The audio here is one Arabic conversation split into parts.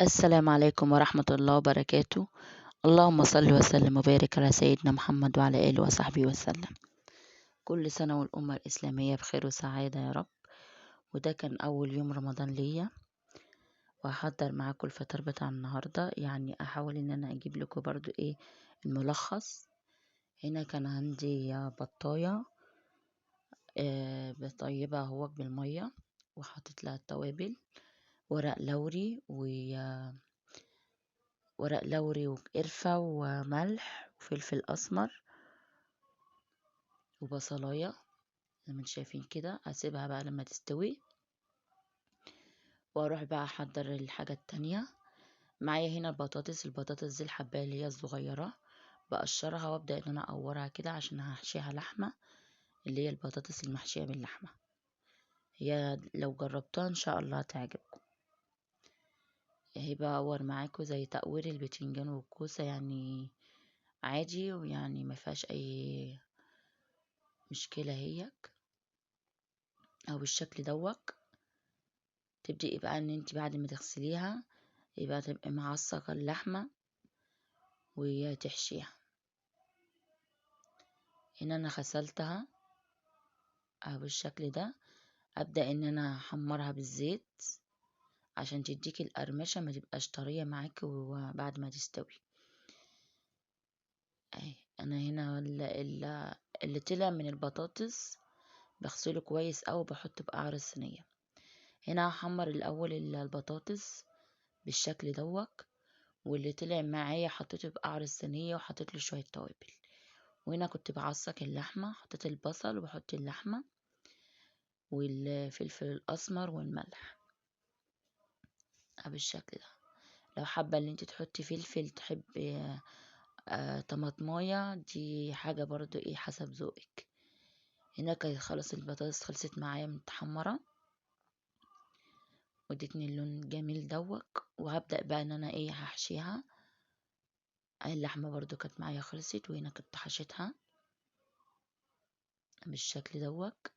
السلام عليكم ورحمة الله وبركاته. اللهم صل وسلم وبارك على سيدنا محمد وعلى آله وصحبه وسلم. كل سنة والأمة الإسلامية بخير وسعادة يا رب. وده كان أول يوم رمضان ليا، وهحضر معاكم الفطار بتاع النهاردة. يعني أحاول إن أنا أجيب لكم برضو الملخص. هنا كان عندي بطاية بطيبها اهوت بالمية، وحطيت لها التوابل، ورق لوري ورق لوري وقرفة وملح وفلفل أسمر وبصلاية زي ما انتم شايفين كده. هسيبها بقى لما تستوي، واروح بقى احضر الحاجة التانية. معايا هنا البطاطس دي الحباية اللي هي الصغيرة، بقشرها وابدأ ان انا اقورها كده عشان هحشيها لحمة، اللي هي البطاطس المحشية باللحمة. هي لو جربتها ان شاء الله هتعجبكم. اهي بقور معاكم زي تقوير البتنجان والكوسة، يعني عادي، ويعني ما فيهاش اي مشكلة. هيك او بالشكل دوت. تبدأي بقى ان انت بعد ما تغسليها يبقى تبقى معصقة اللحمة وتحشيها. هنا انا غسلتها اهو بالشكل ده. ابدأ ان انا احمرها بالزيت عشان تديكي القرمشة، ما تبقاش طرية معاكي وبعد ما تستوي. اهي انا هنا اللي طلع من البطاطس بغسله كويس اوي، بحطه بقعر الصينية. هنا هحمر الاول البطاطس بالشكل دوت، واللي طلع معايا حطيته بقعر الصينية وحطيت له شوية توابل. وهنا كنت بعصق اللحمة، حطيت البصل وبحط اللحمة والفلفل الأسمر والملح بالشكل ده. لو حابة ان انت تحطي فلفل، تحبي طماطماية، دي حاجة برضو حسب ذوقك. هنا كانت خلاص البطاطس خلصت معايا متحمرة، ودتني اللون الجميل دوك. وهبدأ بقى ان انا هحشيها. اللحمة برضو كانت معايا خلصت، وهنا كنت حشيتها بالشكل دوك.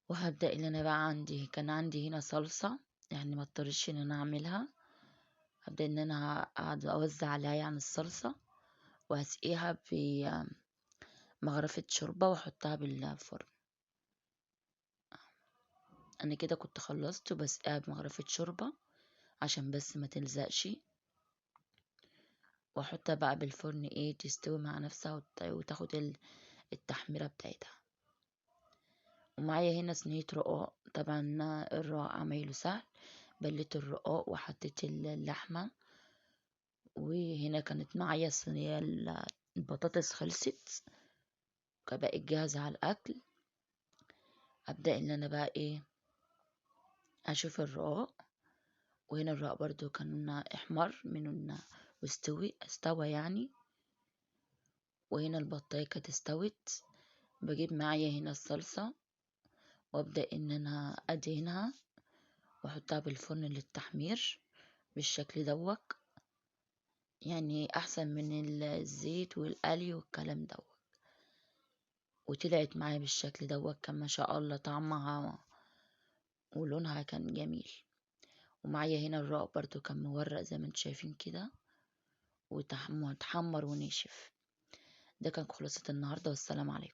وهبدأ ان انا بقى كان عندي هنا صلصة، يعني ما اضطرش ان انا اعملها. هبدأ ان انا اقعد اوزع عليها يعني الصلصة، وهسقيها بمغرفة شوربة واحطها بالفرن. انا كده كنت خلصت، وبسقيها بمغرفة شوربة عشان بس ما تلزقش، واحطها بقى بالفرن تستوي مع نفسها وتاخد التحميرة بتاعتها. ومعايا هنا صينية رقاق. طبعا الرقاق عمايله سهل، بليت الرقاق وحطيت اللحمة. وهنا كانت معايا الصينية البطاطس خلصت، بقت جاهزة على الأكل. أبدأ إن أنا بقى أشوف الرقاق. وهنا الرقاق برضو كان احمر من استوى يعني. وهنا البطاية كانت استوت. بجيب معايا هنا الصلصة، وابدأ ان انا ادهنها واحطها بالفرن للتحمير بالشكل دوت. يعني احسن من الزيت والقلي والكلام دوت. وطلعت معايا بالشكل دوت، كان ما شاء الله طعمها ولونها كان جميل. ومعايا هنا الرق برضو كان مورق زي ما انتم شايفين كده، وتحمر ونشف. ده كان خلاصة النهاردة، والسلام عليكم.